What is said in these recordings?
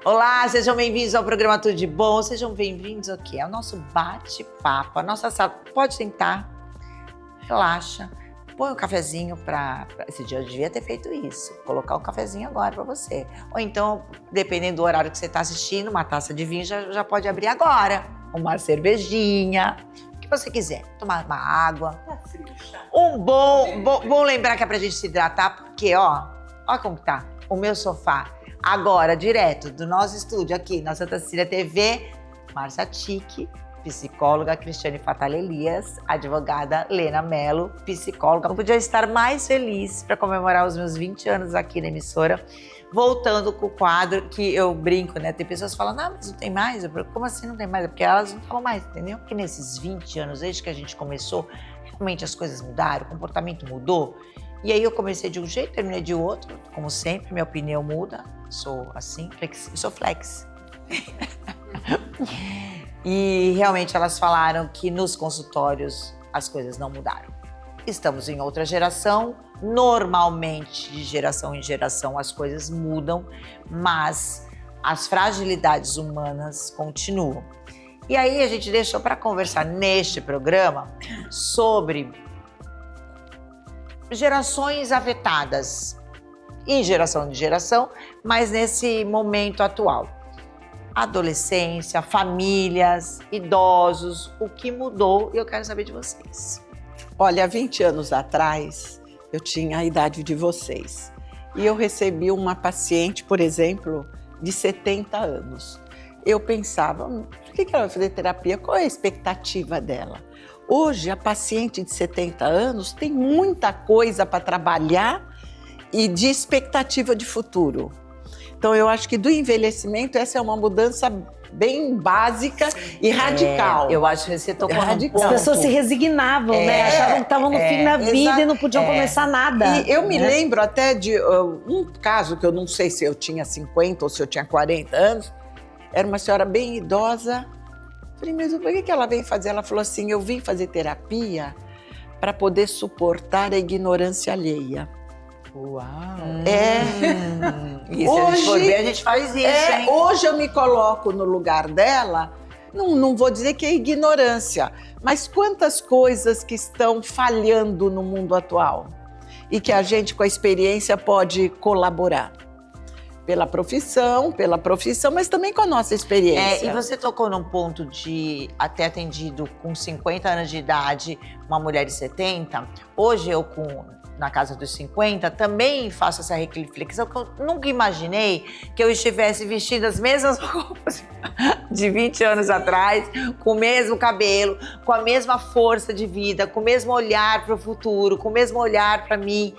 Olá, sejam bem-vindos ao programa Tudo de Bom. Sejam bem-vindos ao quê? Ao nosso bate-papo, a nossa sala. Pode sentar, relaxa, põe um cafezinho para... Esse dia eu devia ter feito isso, colocar um cafezinho agora para você. Ou então, dependendo do horário que você está assistindo, uma taça de vinho já pode abrir agora. Uma cervejinha, o que você quiser. Tomar uma água. Bom lembrar que é pra gente se hidratar, porque ó como tá o meu sofá. Agora, direto do nosso estúdio aqui, na Santa Cecília TV, Márcia Ticchi, psicóloga Cristiane Fatale Elias, advogada Lena Mello, psicóloga. Não podia estar mais feliz para comemorar os meus 20 anos aqui na emissora, voltando com o quadro que eu brinco, né? Tem pessoas que falam, não, mas não tem mais. Eu falo, como assim não tem mais? É porque elas não falam mais, entendeu? Porque nesses 20 anos, desde que a gente começou, realmente as coisas mudaram, o comportamento mudou. E aí eu comecei de um jeito, terminei de outro. Como sempre, minha opinião muda. Sou assim, sou flex. E realmente elas falaram que nos consultórios as coisas não mudaram. Estamos em outra geração, normalmente de geração em geração as coisas mudam, mas as fragilidades humanas continuam. E aí a gente deixou para conversar neste programa sobre gerações afetadas, em geração de geração, mas nesse momento atual. Adolescência, famílias, idosos, o que mudou? E eu quero saber de vocês. Olha, há 20 anos atrás, eu tinha a idade de vocês. E eu recebi uma paciente, por exemplo, de 70 anos. Eu pensava, por que ela vai fazer terapia? Qual é a expectativa dela? Hoje, a paciente de 70 anos tem muita coisa para trabalhar e de expectativa de futuro. Então, eu acho que do envelhecimento, essa é uma mudança bem básica e radical. Eu acho que você tocou no ponto. As pessoas se resignavam, né? Achavam que estavam no fim da vida e não podiam começar nada. E eu me lembro até de um caso que eu não sei se eu tinha 50 ou se eu tinha 40 anos. Era uma senhora bem idosa. Falei, mas por que ela veio fazer? Ela falou assim, eu vim fazer terapia para poder suportar a ignorância alheia. Uau! Isso, hoje, a gente for ver, a gente faz isso, hein? Hoje eu me coloco no lugar dela, não vou dizer que é ignorância, mas quantas coisas que estão falhando no mundo atual e que a gente, com a experiência, pode colaborar. Pela profissão, mas também com a nossa experiência. E você tocou num ponto de até atendido com 50 anos de idade, uma mulher de 70. Hoje eu, na casa dos 50, também faço essa reflexão, que eu nunca imaginei que eu estivesse vestindo as mesmas roupas de 20 anos atrás, com o mesmo cabelo, com a mesma força de vida, com o mesmo olhar para o futuro, com o mesmo olhar para mim.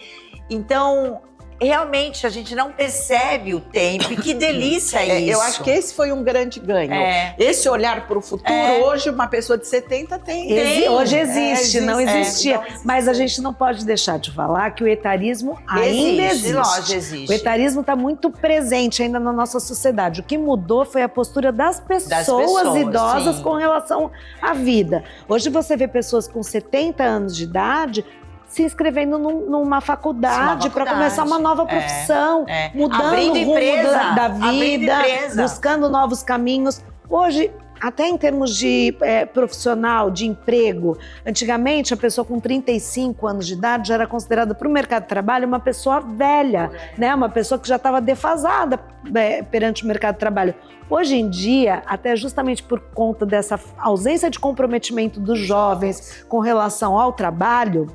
Então, realmente, a gente não percebe o tempo. E que delícia isso. Eu acho que esse foi um grande ganho. Esse olhar para o futuro, hoje uma pessoa de 70 tem. Hoje existe, não existia. Mas a gente não pode deixar de falar que o etarismo ainda existe. Lógico, existe. O etarismo está muito presente ainda na nossa sociedade. O que mudou foi a postura das pessoas idosas com relação à vida. Hoje você vê pessoas com 70 anos de idade se inscrevendo numa faculdade para começar uma nova profissão, mudando o rumo da vida, buscando novos caminhos. Hoje, até em termos de profissional, de emprego, antigamente a pessoa com 35 anos de idade já era considerada para o mercado de trabalho uma pessoa velha, né? Uma pessoa que já estava defasada perante o mercado de trabalho. Hoje em dia, até justamente por conta dessa ausência de comprometimento dos jovens com relação ao trabalho,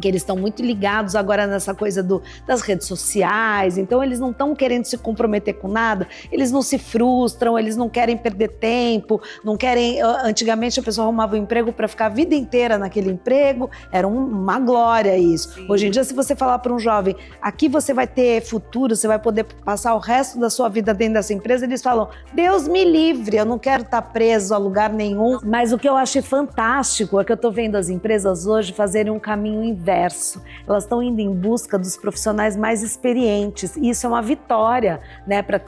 que eles estão muito ligados agora nessa coisa das redes sociais, então eles não estão querendo se comprometer com nada, eles não se frustram, eles não querem perder tempo, não querem... Antigamente a pessoa arrumava um emprego para ficar a vida inteira naquele emprego, era uma glória isso. Sim. Hoje em dia, se você falar para um jovem, aqui você vai ter futuro, você vai poder passar o resto da sua vida dentro dessa empresa, eles falam, Deus me livre, eu não quero estar preso a lugar nenhum. Mas o que eu achei fantástico é que eu estou vendo as empresas hoje fazerem um caminho inverso. inverso. Elas estão indo em busca dos profissionais mais experientes. E isso é uma vitória, né, para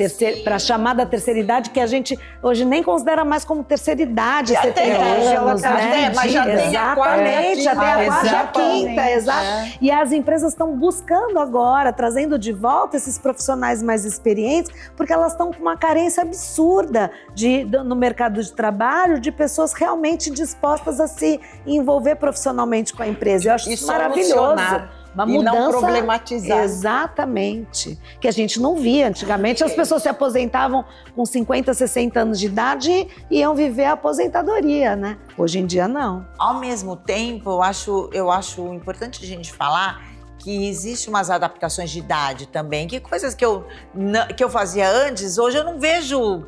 a chamada terceira idade, que a gente hoje nem considera mais como terceira idade, 70 anos, né? Mas já tem a quarta e a quinta, exato. E as empresas estão buscando agora, trazendo de volta esses profissionais mais experientes, porque elas estão com uma carência absurda no mercado de trabalho de pessoas realmente dispostas a se envolver profissionalmente com a empresa. Eu acho isso maravilhoso. Uma mudança, não problematizar. Exatamente. Que a gente não via. Antigamente as pessoas se aposentavam com 50, 60 anos de idade e iam viver a aposentadoria, né? Hoje em dia, não. Ao mesmo tempo, eu acho importante a gente falar que existe umas adaptações de idade também, que coisas que eu fazia antes, hoje eu não vejo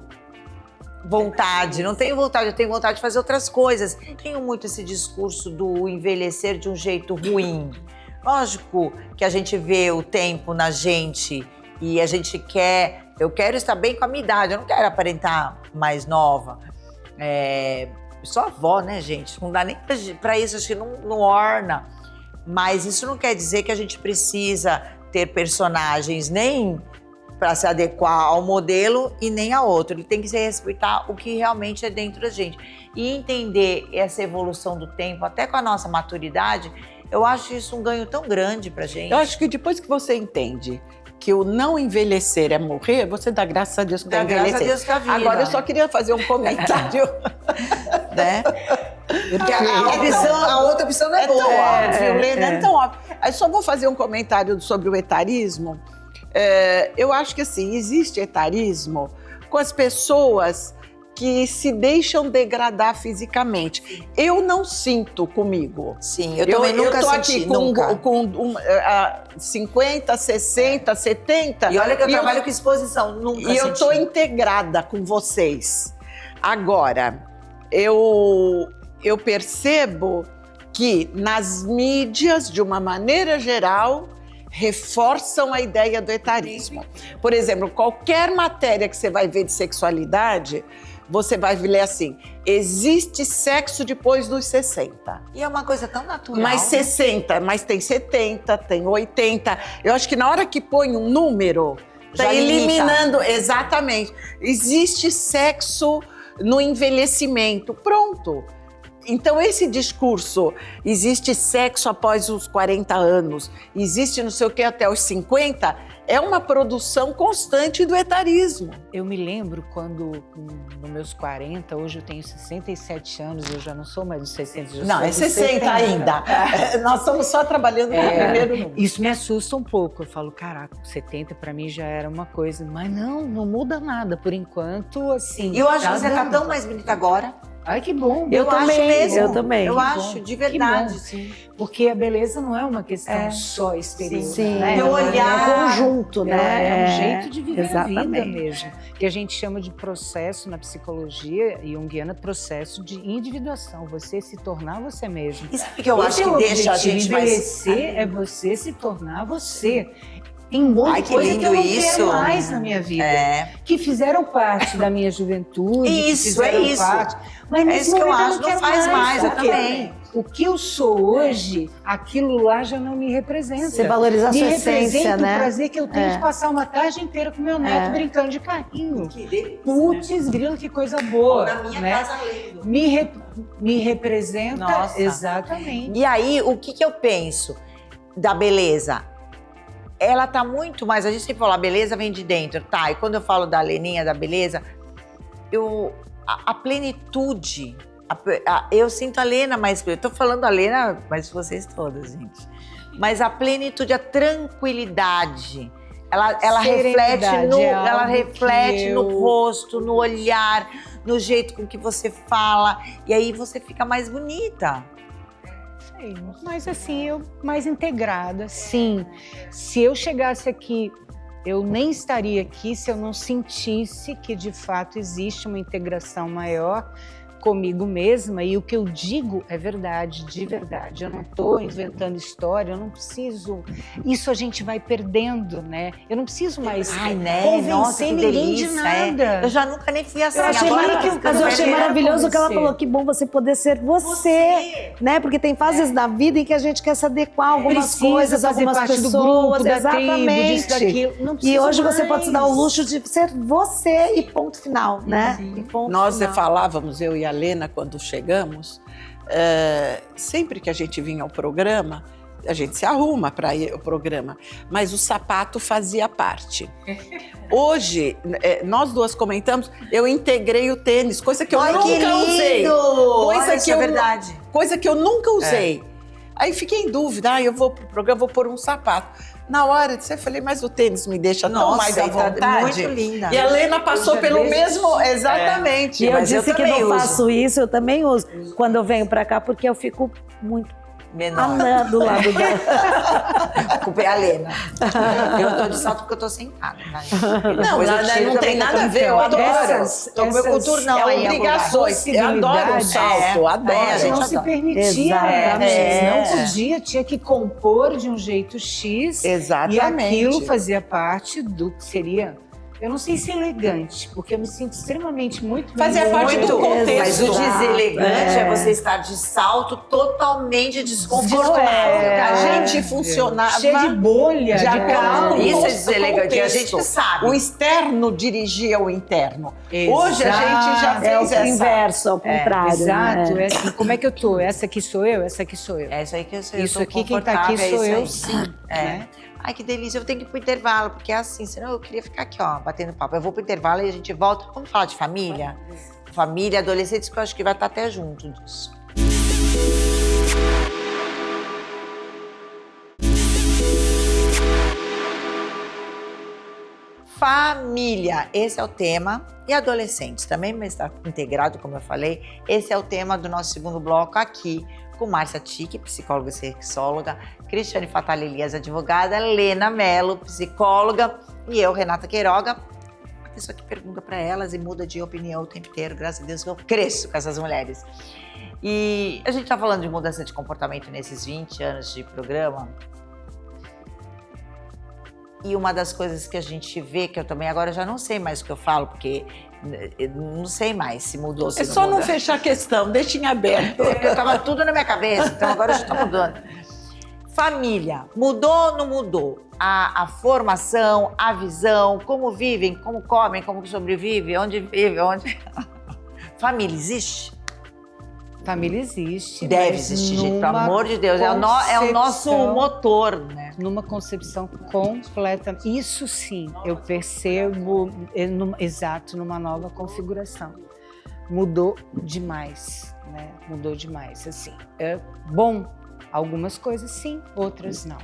vontade, não tenho vontade, eu tenho vontade de fazer outras coisas. Não tenho muito esse discurso do envelhecer de um jeito ruim. Lógico que a gente vê o tempo na gente e a gente eu quero estar bem com a minha idade, eu não quero aparentar mais nova. Sou avó, né, gente? Não dá nem pra isso, acho que não orna. Mas isso não quer dizer que a gente precisa ter personagens nem para se adequar ao modelo e nem a outro. Ele tem que se respeitar o que realmente é dentro da gente. E entender essa evolução do tempo, até com a nossa maturidade, eu acho isso um ganho tão grande pra gente. Eu acho que depois que você entende que o não envelhecer é morrer, você dá graças a Deus que está envelhecendo. Graças a Deus que a vida. Agora, eu só queria fazer um comentário. Né? Porque a outra opção não é boa, óbvio, Não é tão óbvio. Eu só vou fazer um comentário sobre o etarismo. Eu acho que, assim, existe etarismo com as pessoas que se deixam degradar fisicamente. Eu não sinto comigo. Sim, eu também nunca senti, aqui com 50, 60, 70... E olha que eu trabalho com exposição, nunca senti. E eu estou integrada com vocês. Agora, eu percebo que nas mídias, de uma maneira geral, reforçam a ideia do etarismo. Por exemplo, qualquer matéria que você vai ver de sexualidade, você vai ler assim, existe sexo depois dos 60. E é uma coisa tão natural. Mas 60, mas tem 70, tem 80. Eu acho que na hora que põe um número, está eliminando. Exatamente. Existe sexo no envelhecimento. Pronto. Então, esse discurso, existe sexo após os 40 anos, existe não sei o que até os 50, é uma produção constante do etarismo. Eu me lembro quando, nos meus 40, hoje eu tenho 67 anos, eu já não sou mais dos 60. Não, é 60 ainda. Nós estamos só trabalhando no primeiro número. Isso me assusta um pouco. Eu falo, caraca, 70 para mim já era uma coisa, mas não muda nada. Por enquanto, assim... E eu acho que você tá tão mais bonita agora. Ai, que bom. Eu acho mesmo. Eu também. Eu acho, de verdade, sim. Porque a beleza não é uma questão só exterior, sim. né? É o olhar. É um conjunto, né? É um jeito de viver exatamente. a vida mesmo. Que a gente chama de processo na psicologia junguiana, processo de individuação. Você se tornar você mesmo. Isso que eu acho que deixa a gente mais... Envelhecer é você se tornar você. Tem um monte de coisa que eu não quero mais na minha vida. Que fizeram parte da minha juventude. Isso, é isso. Mas é isso que eu acho, não faz mais, eu porque também. O que eu sou hoje, aquilo lá já não me representa. Você valoriza a sua essência, né? O prazer que eu tenho de passar uma tarde inteira com meu neto brincando de carrinho. Que delícia, Putz, grilo, que coisa boa. Na minha casa lendo. Me representa. Nossa. Exatamente. E aí, o que eu penso da beleza? Ela tá muito mais... A gente sempre fala, a beleza vem de dentro, tá? E quando eu falo da Leninha, da beleza, a plenitude... eu sinto a Lena mais... Eu tô falando a Lena, mas vocês todas, gente. Mas a plenitude, a tranquilidade... Ela reflete no rosto, no olhar, no jeito com que você fala. E aí você fica mais bonita. Mas assim, eu mais integrada, sim. Se eu chegasse aqui, eu nem estaria aqui se eu não sentisse que de fato existe uma integração maior comigo mesma, e o que eu digo é verdade, de verdade. Eu não estou inventando história, eu não preciso. Isso a gente vai perdendo, né? Eu não preciso mais convencer ninguém de nada. Eu já nunca nem fui assim. Mas eu achei maravilhoso que ela falou, que bom você poder ser você, né? Porque tem fases da vida em que a gente quer se adequar a algumas coisas, algumas pessoas, do grupo, da exatamente. Tribo, disso, daquilo. E hoje você pode se dar o luxo de ser você e ponto final, né? Nós falávamos, eu e a Lena, quando chegamos, sempre que a gente vinha ao programa, a gente se arruma para ir ao programa, mas o sapato fazia parte. Hoje, nós duas comentamos, eu integrei o tênis, coisa que eu nunca usei. Coisa que eu nunca usei. Aí fiquei em dúvida, eu vou pro programa, vou pôr um sapato. Na hora eu falei, mas o tênis me deixa tão mais à vontade. Muito linda. E a Lena passou pelo mesmo, exatamente. E eu disse que não faço isso, eu também uso. Quando eu venho pra cá, porque eu fico muito menor do lado dela. A culpa é a Lena. Eu tô de salto porque eu tô sentada. Não tem nada a ver, eu adoro. Tô com meu coturnão aí. Obrigações. Eu adoro o salto, adoro. A gente não se permitia antes, não podia, tinha que compor de um jeito X. Exatamente. E aquilo fazia parte do que seria... Eu não sei se elegante, porque eu me sinto extremamente fazia parte do contexto. Mas o deselegante é você estar de salto totalmente desconfortável. A gente funcionava... cheio de bolha, de carro. Isso é deselegante, a gente sabe. O externo dirigia o interno. Hoje a gente já fez o inverso, ao contrário. Exato. Né? Assim, como é que eu tô? Essa aqui sou eu, essa aqui sou eu. Essa aí que eu sou. Isso aqui, quem tá aqui sou eu, sim. Né? Ai, que delícia, eu tenho que ir pro intervalo, porque é assim, senão eu queria ficar aqui, ó, batendo papo. Eu vou pro intervalo e a gente volta. Vamos falar de família? Família, adolescentes, que eu acho que vai estar até junto disso. Família, esse é o tema. E adolescentes também, mas está integrado, como eu falei. Esse é o tema do nosso segundo bloco aqui, com Márcia Ticchi, psicóloga e sexóloga, Cristiane Fatali Elias, advogada, Lena Mello, psicóloga, e eu, Renata Queiroga, a pessoa que pergunta para elas e muda de opinião o tempo inteiro. Graças a Deus que eu cresço com essas mulheres. E a gente está falando de mudança de comportamento nesses 20 anos de programa. E uma das coisas que a gente vê, que eu também agora já não sei mais o que eu falo, porque não sei mais se mudou, se não só muda. Não fechar a questão, deixa em aberto. Eu tava tudo na minha cabeça, então agora já tá mudando. Família, mudou ou não mudou? A formação, a visão, como vivem, como comem, como sobrevivem, onde vivem, onde... Família existe? Família existe. Deve existir, gente, pelo amor de Deus. É o nosso motor, né? Numa concepção completa. Isso sim, eu percebo, exato, numa nova configuração. Mudou demais, né? Mudou demais, assim. É bom, algumas coisas sim, outras não.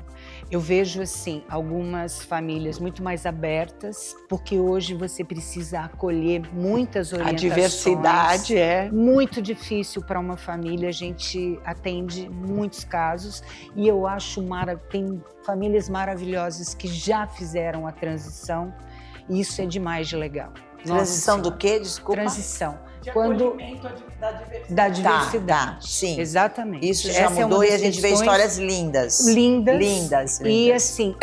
Eu vejo, assim, algumas famílias muito mais abertas, porque hoje você precisa acolher muitas orientações. A diversidade é muito difícil para uma família, a gente atende muitos casos e eu acho tem famílias maravilhosas que já fizeram a transição e isso é demais de legal. Transição do quê? Desculpa. Transição. Quando da diversidade. Tá, sim. Exatamente. Isso já mudou e a gente vê histórias lindas. Lindas. E assim,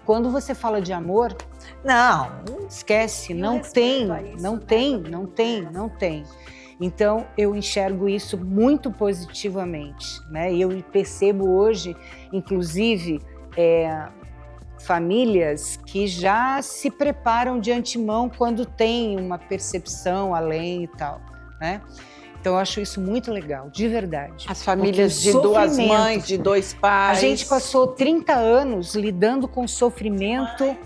quando você fala de amor, não, esquece, não tem. Então, eu enxergo isso muito positivamente, né? E eu percebo hoje, inclusive, famílias que já se preparam de antemão quando tem uma percepção além e tal, né? Então, eu acho isso muito legal, de verdade. As famílias de duas mães, de dois pais. A gente passou 30 anos lidando com sofrimento...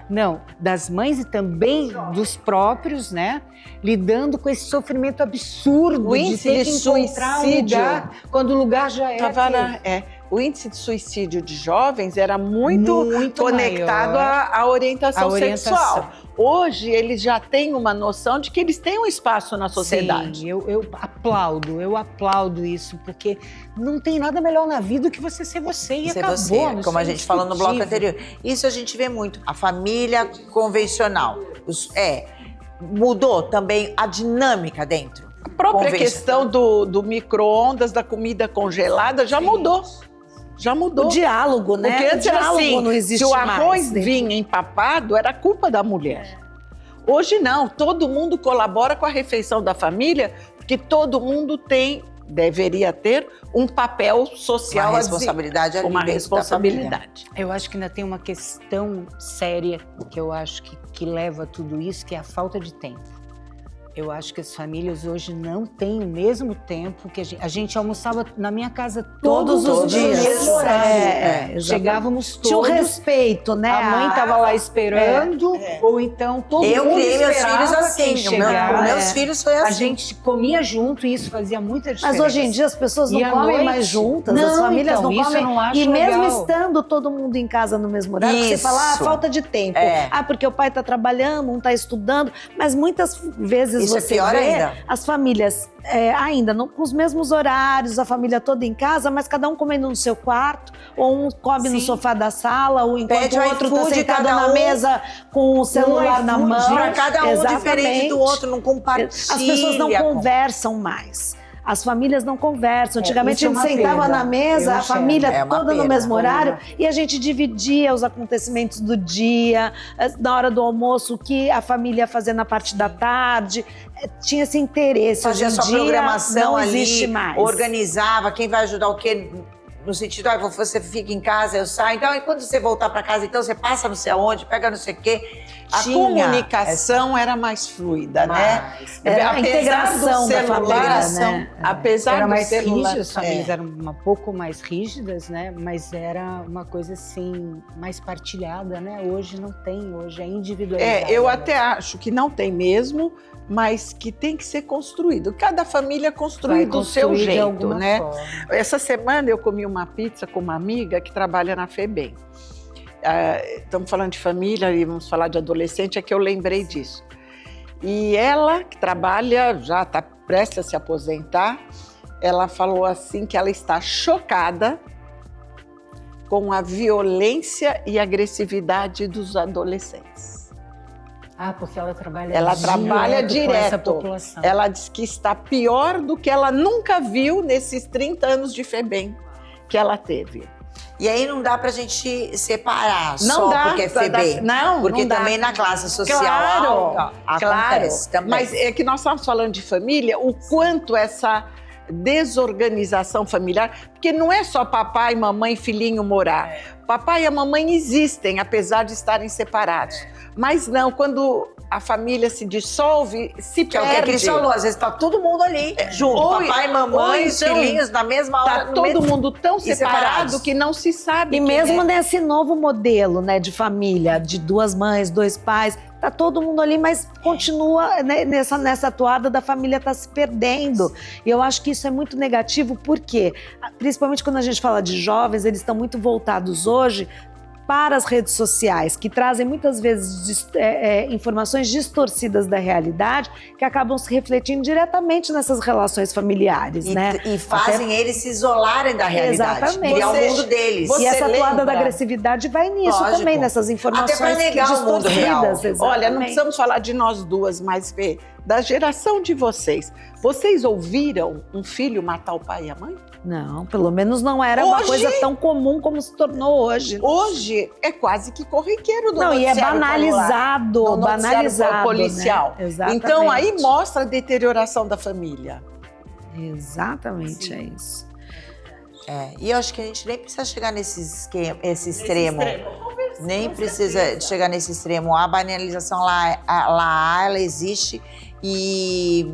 Não, das mães e também dos próprios, né? Lidando com esse sofrimento absurdo de ter que encontrar um lugar quando o lugar já é. O índice de suicídio de jovens era muito conectado à orientação sexual. Hoje, eles já têm uma noção de que eles têm um espaço na sociedade. Sim, eu aplaudo isso, porque não tem nada melhor na vida do que você ser você e ser acabou. Você, como a gente falou no bloco anterior. Isso a gente vê muito. A família convencional. Mudou também a dinâmica dentro. A própria questão do micro-ondas, da comida congelada, já mudou. Já mudou. O diálogo, né? Porque antes o era diálogo assim, não existe se o arroz mais, né? vinha empapado, era culpa da mulher. Hoje não, todo mundo colabora com a refeição da família, porque todo mundo deveria ter um papel social, Uma responsabilidade ali uma dentro da responsabilidade. Eu acho que ainda tem uma questão séria que eu acho que leva a tudo isso, que é a falta de tempo. Eu acho que as famílias hoje não têm o mesmo tempo que a gente almoçava na minha casa todos os dias. No mesmo horário. Chegávamos todos. Tinha o respeito, né? A mãe estava lá esperando, ou então todo mundo criei meus esperava filhos assim. quem chegar. Com meus filhos foi assim. A gente comia junto e isso fazia muita diferença. Mas hoje em dia as pessoas não E à comem noite? mais juntas, Não, as famílias então, não isso comem. eu não acho E mesmo legal. estando todo mundo em casa no mesmo horário, você Isso. fala, falta de tempo. É. Porque o pai está trabalhando, um está estudando. Mas muitas vezes Isso é você pior vê ainda. as famílias ainda não, com os mesmos horários, a família toda em casa, mas cada um comendo no seu quarto, ou um come no Sim. sofá da sala, ou enquanto Pede o o outro está iFood, sentado cada na um mesa com o celular na iFood mão. Para cada um diferente Exatamente. do outro, não compartilha. As pessoas não conversam mais. As famílias não conversam. Antigamente isso é a gente uma sentava perda. na mesa, Eu a enxergo. família É uma toda no perda. mesmo horário, e a gente dividia os acontecimentos do dia, na hora do almoço, o que a família ia fazer na parte da tarde. Tinha esse interesse. Fazia Hoje em sua dia programação não ali, existe mais. organizava quem vai ajudar o quê. No sentido, você fica em casa, eu saio. Então, e quando você voltar para casa, então você passa não sei aonde, pega não sei o quê. A comunicação era mais fluida, né? Era a Apesar integração do da celular, família, né? apesar Era do mais celular, rígido, as famílias eram um pouco mais rígidas, né? Mas era uma coisa assim, mais partilhada, né? Hoje não tem, hoje é individualizado. eu até acho que não tem mesmo, mas que tem que ser construído. Cada família construi do seu construir de jeito, alguma né? forma. Essa semana eu comi uma pizza com uma amiga que trabalha na FEBEM. Estamos falando de família e vamos falar de adolescente, é que eu lembrei disso. E ela, que trabalha, já está prestes a se aposentar, ela falou assim que ela está chocada com a violência e agressividade dos adolescentes. Porque ela trabalha direto com essa população. Ela diz que está pior do que ela nunca viu nesses 30 anos de FEBEM que ela teve. E aí não dá pra gente separar Não só dá, porque é FEBEM. não, porque não dá. também na classe social Claro, alta acontece também. Mas é que nós estamos falando de família, o quanto essa desorganização familiar, porque não é só papai, mamãe, filhinho morar. Papai e a mamãe existem, apesar de estarem separados. Mas não, quando a família se dissolve, se Que é perde. o que a Cris falou, às vezes tá todo mundo ali junto, papai, mamãe, os então, filhinhos na mesma hora. Tá todo mundo tão separado separados. que não se sabe E quem mesmo é. nesse novo modelo, né, de família, de 2 mães, 2 pais, tá todo mundo ali, mas continua, né, nessa toada da família tá se perdendo. E eu acho que isso é muito negativo, porque, principalmente quando a gente fala de jovens, eles estão muito voltados hoje para as redes sociais, que trazem muitas vezes informações distorcidas da realidade, que acabam se refletindo diretamente nessas relações familiares, né? E fazem eles se isolarem da realidade. Exatamente. Criar o mundo deles. E essa toada lembra? da agressividade vai nisso Lógico. também, nessas informações Até pra negar o mundo real. distorcidas. Olha, não exatamente. precisamos falar de nós duas, mas da geração de vocês. Vocês ouviram um filho matar o pai e a mãe? Não, pelo menos não era uma Hoje- coisa tão comum como se tornou hoje. Hoje é quase que corriqueiro do Não, e é noticiário banalizado, popular, no noticiário banalizado, policial. né? Exatamente. Então aí mostra a deterioração da família. Exatamente, é isso. E eu acho que a gente nem precisa chegar esse extremo. Nem precisa chegar nesse extremo. A banalização ela existe e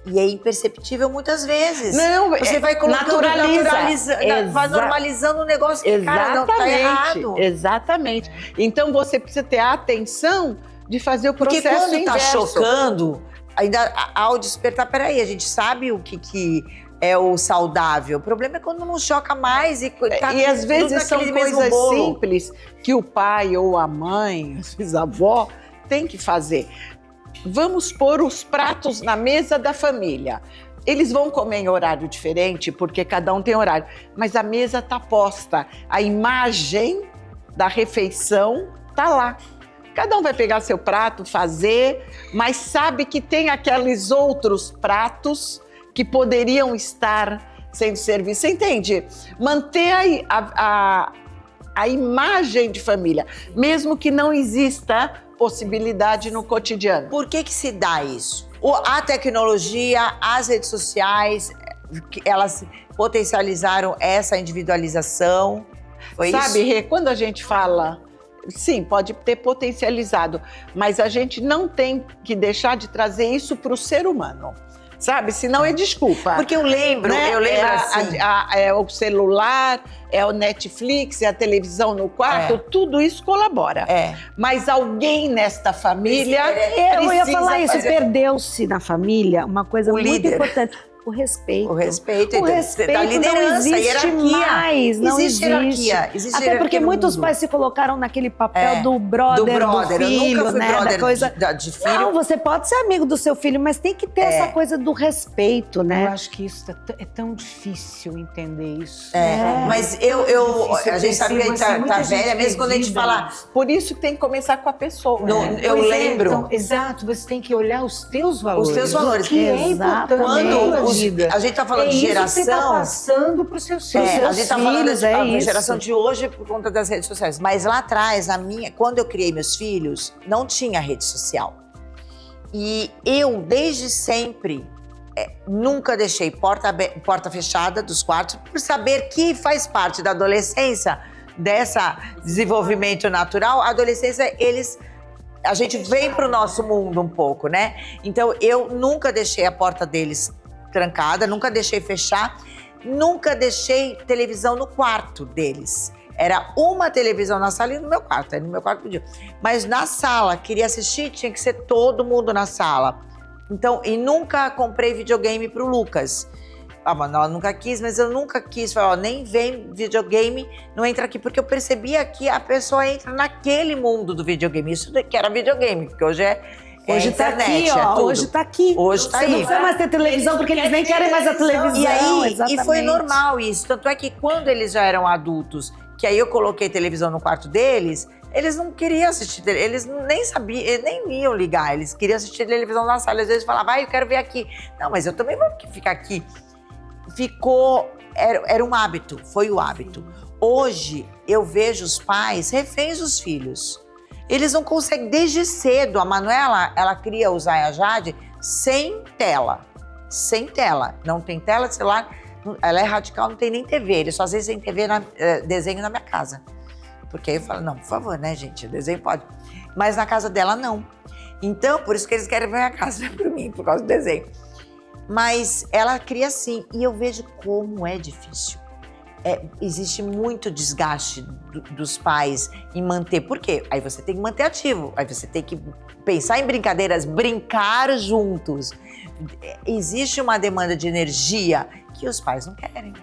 é imperceptível muitas vezes. Não, Você vai colocando, naturaliza. vai normalizando um negócio que, cara, não tá errado. Exatamente. Então você precisa ter a atenção de fazer o Porque processo quando tá inverso. chocando, ainda ao despertar, peraí, a gente sabe o que é o saudável. O problema é quando não choca mais e tá E às tudo vezes são naquele mesmo coisas bolo. simples que o pai ou a mãe, às vezes a avó, tem que fazer. Vamos pôr os pratos na mesa da família. Eles vão comer em horário diferente, porque cada um tem horário, mas a mesa está posta. A imagem da refeição está lá. Cada um vai pegar seu prato, fazer, mas sabe que tem aqueles outros pratos que poderiam estar sendo servidos. Você entende? Manter a imagem de família, mesmo que não exista possibilidade no cotidiano. Por que se dá isso? A tecnologia, as redes sociais, elas potencializaram essa individualização? Foi Sabe, isso? Rê, quando a gente fala, sim, pode ter potencializado, mas a gente não tem que deixar de trazer isso para o ser humano. Sabe? Senão é desculpa. Porque eu lembro, Né? assim. É o celular, é o Netflix, é a televisão no quarto, tudo isso colabora. Mas alguém nesta família Eu ia precisa falar isso, fazer. perdeu-se na família uma coisa muito líder. importante. O respeito. O respeito, O respeito da liderança, não existe hierarquia. mais, não Existe hierarquia, existe Até hierarquia porque no muitos mundo. pais se colocaram naquele papel do brother, do filho, eu nunca fui né? brother da coisa... de filho. Não, você pode ser amigo do seu filho, mas tem que ter essa coisa do respeito, Eu né? acho que isso é tão difícil entender isso. Mas difícil, a gente sabe que a gente percebo, assim, tá muita velha, gente mesmo quando a gente perdida fala. nisso. Por isso que tem que começar com a pessoa. Eu Pois é, lembro. então, exato, você tem que olhar os teus valores. Os teus valores. O que é Exato. importante na Quando tua os- vida. a gente tá falando de Isso que você tá geração. passando para os seus filhos. A gente tá falando filhos, da isso. geração de hoje por conta das redes sociais. Mas lá atrás, quando eu criei meus filhos, não tinha rede social. E eu, desde sempre, nunca deixei porta fechada dos quartos, por saber que faz parte da adolescência, dessa desenvolvimento natural. A adolescência, a gente vem pro nosso mundo um pouco, né? Então, eu nunca deixei a porta deles trancada, nunca deixei fechar, nunca deixei televisão no quarto deles. Era uma televisão na sala e no meu quarto. Aí no meu quarto podia. Mas na sala, queria assistir, tinha que ser todo mundo na sala. Então, e nunca comprei videogame pro Lucas. Mas ela nunca quis, mas eu nunca quis. Falei, nem vem videogame, não entra aqui. Porque eu percebia que a pessoa entra naquele mundo do videogame. Isso que era videogame, porque hoje Hoje tá internet, aqui, ó. tudo. Hoje tá aqui. Hoje tá Você aí. não precisa mais ter televisão, porque eles nem querem mais a televisão. E aí, exatamente. e foi normal isso. Tanto é que quando eles já eram adultos, que aí eu coloquei televisão no quarto deles, eles não queriam assistir, eles nem sabiam, eles nem iam ligar, eles queriam assistir televisão na sala. Às vezes falavam, eu quero ver aqui. Não, mas eu também vou ficar aqui. Era um hábito, foi o hábito. Hoje, eu vejo os pais reféns dos filhos. Eles não conseguem, desde cedo. A Manuela, ela queria usar a Jade sem tela. Sem tela. Não tem tela de celular. Ela é radical, não tem nem TV. Eles só às vezes têm TV, desenho na minha casa. Porque aí eu falo, não, por favor, né, gente? Desenho pode. Mas na casa dela, não. Então, por isso que eles querem ver a casa por mim, por causa do desenho. Mas ela cria assim. E eu vejo como é difícil. Existe muito desgaste dos pais em manter. Por quê? Aí você tem que manter ativo. Aí você tem que pensar em brincadeiras, brincar juntos. Existe uma demanda de energia que os pais não querem.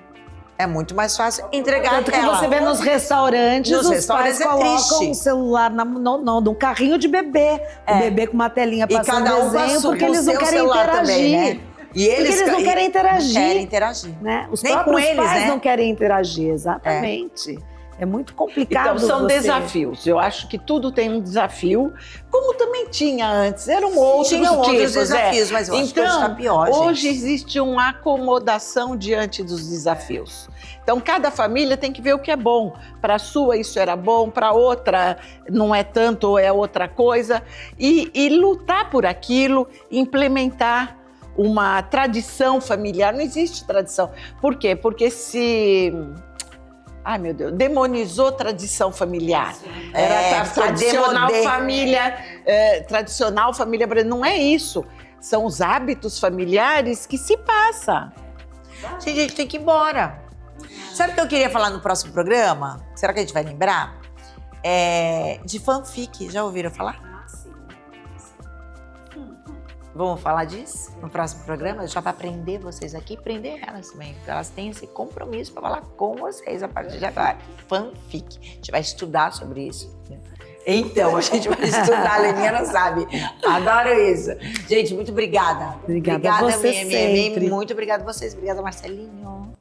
É muito mais fácil entregar Tanto que aquela. você vê nos restaurantes, Nos os restaurantes pais é colocam triste. o celular no carrinho de bebê. O bebê com uma telinha E passando cada um desenho, com porque eles não seu querem celular interagir. também, né? E Porque eles não querem interagir. Não querem interagir. Né? Os Nem com próprios eles, pais né? não querem interagir, exatamente. É muito complicado. Então, são você... desafios. Eu acho que tudo tem um desafio, como também tinha antes. Eram outros Tinham outros tipos, desafios, mas eu acho que hoje então, tá pior, hoje gente. existe uma acomodação diante dos desafios. Então, cada família tem que ver o que é bom. Para a sua, isso era bom, para outra, não é tanto ou é outra coisa. E lutar por aquilo, implementar uma tradição familiar. Não existe tradição. Por quê? Porque se... Ai, meu Deus, demonizou tradição familiar. Era tradicional família, tradicional família brasileira. Não é isso. São os hábitos familiares que se passam. Gente, a gente tem que ir embora. Sabe o que eu queria falar no próximo programa? Será que a gente vai lembrar? De fanfic. Já ouviram falar? Vamos falar disso no próximo programa? Já para prender vocês aqui e prender elas também. Porque elas têm esse compromisso para falar com vocês a partir de agora. Fanfic. A gente vai estudar sobre isso. Então, a gente vai estudar. A Leninha não sabe. Adoro isso. Gente, muito obrigada. Obrigada a você sempre. Muito obrigada a vocês. Obrigada, Marcelinho.